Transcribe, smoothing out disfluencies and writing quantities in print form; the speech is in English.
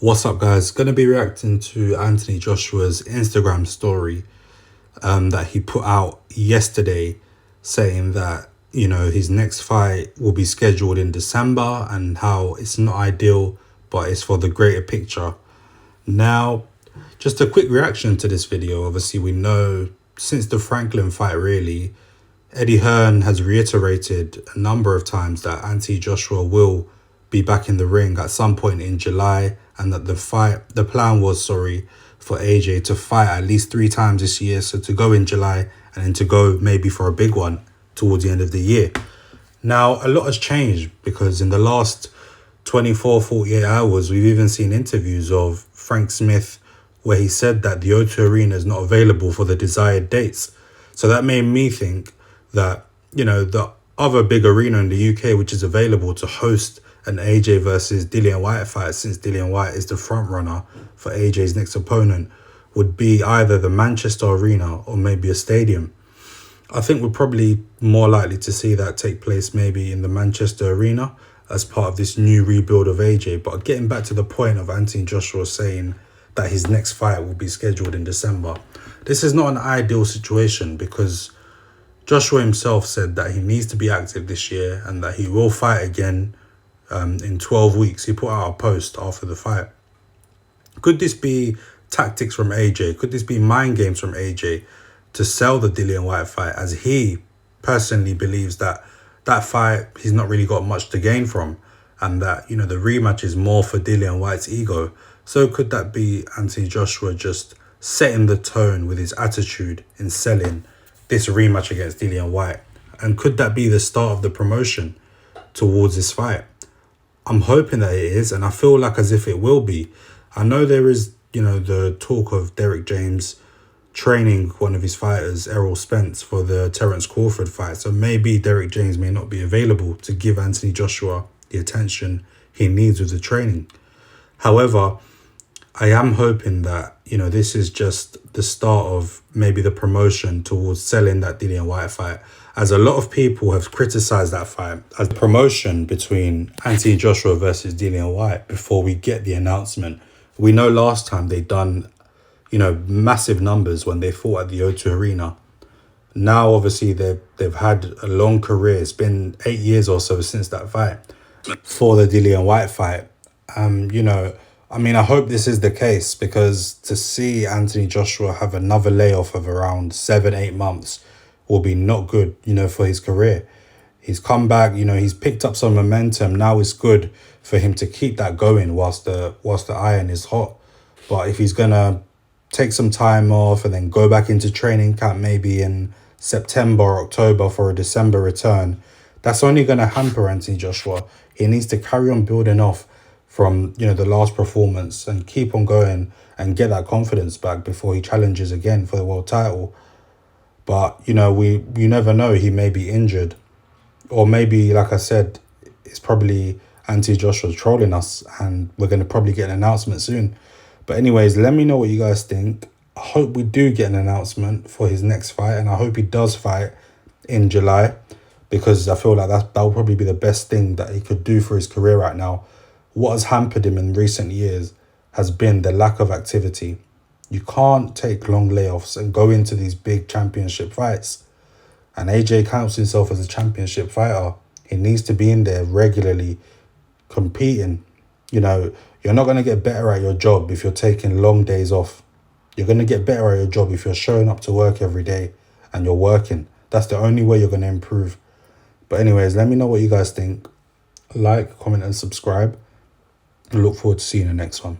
What's up, guys? Going to be reacting to Anthony Joshua's Instagram story that he put out yesterday, saying that, his next fight will be scheduled in December and how it's not ideal, but it's for the greater picture. Now, just a quick reaction to this video. Obviously, we know since the Franklin fight, really, Eddie Hearn has reiterated a number of times that Anthony Joshua will be back in the ring at some point in July, and that the plan was for AJ to fight at least 3 times this year, so to go in July and then to go maybe for a big one towards the end of the year. Now, a lot has changed because in the last 48 hours, we've even seen interviews of Frank Smith where he said that the O2 Arena is not available for the desired dates. So that made me think that, the other big arena in the UK which is available to host an AJ versus Dillian Whyte fight, since Dillian Whyte is the front runner for AJ's next opponent, would be either the Manchester Arena or maybe a stadium. I think we're probably more likely to see that take place maybe in the Manchester Arena as part of this new rebuild of AJ. But getting back to the point of Anthony Joshua saying that his next fight will be scheduled in December, this is not an ideal situation because Joshua himself said that he needs to be active this year and that he will fight again in 12 weeks. He put out a post after the fight. Could this be tactics from AJ? Could this be mind games from AJ to sell the Dillian Whyte fight, as he personally believes that that fight he's not really got much to gain from, and that, the rematch is more for Dillian Whyte's ego? So could that be Anthony Joshua just setting the tone with his attitude in selling this rematch against Dillian Whyte? And could that be the start of the promotion towards this fight? I'm hoping that it is, and I feel like as if it will be. I know there is, the talk of Derrick James training one of his fighters, Errol Spence, for the Terence Crawford fight. So maybe Derrick James may not be available to give Anthony Joshua the attention he needs with the training. However, I am hoping that, this is just the start of maybe the promotion towards selling that Dillian Whyte fight, as a lot of people have criticized that fight as a promotion between Anthony Joshua versus Dillian Whyte before we get the announcement. We know last time they done, massive numbers when they fought at the O2 Arena. Now, obviously, they've had a long career. It's been 8 years or so since that fight for the Dillian Whyte fight. I hope this is the case, because to see Anthony Joshua have another layoff of around 7-8 months will be not good, for his career. He's come back, he's picked up some momentum. Now it's good for him to keep that going whilst the iron is hot. But if he's gonna take some time off and then go back into training camp maybe in September or October for a December return, that's only gonna hamper Anthony Joshua. He needs to carry on building off from, the last performance and keep on going and get that confidence back before he challenges again for the world title. But, you never know. He may be injured. Or maybe, like I said, it's probably Anthony Joshua trolling us and we're going to probably get an announcement soon. But anyways, let me know what you guys think. I hope we do get an announcement for his next fight, and I hope he does fight in July, because I feel like that will probably be the best thing that he could do for his career right now. What has hampered him in recent years has been the lack of activity. You can't take long layoffs and go into these big championship fights. And AJ counts himself as a championship fighter. He needs to be in there regularly competing. You're not going to get better at your job if you're taking long days off. You're going to get better at your job if you're showing up to work every day and you're working. That's the only way you're going to improve. But anyways, let me know what you guys think. Like, comment and subscribe. I look forward to seeing the next one.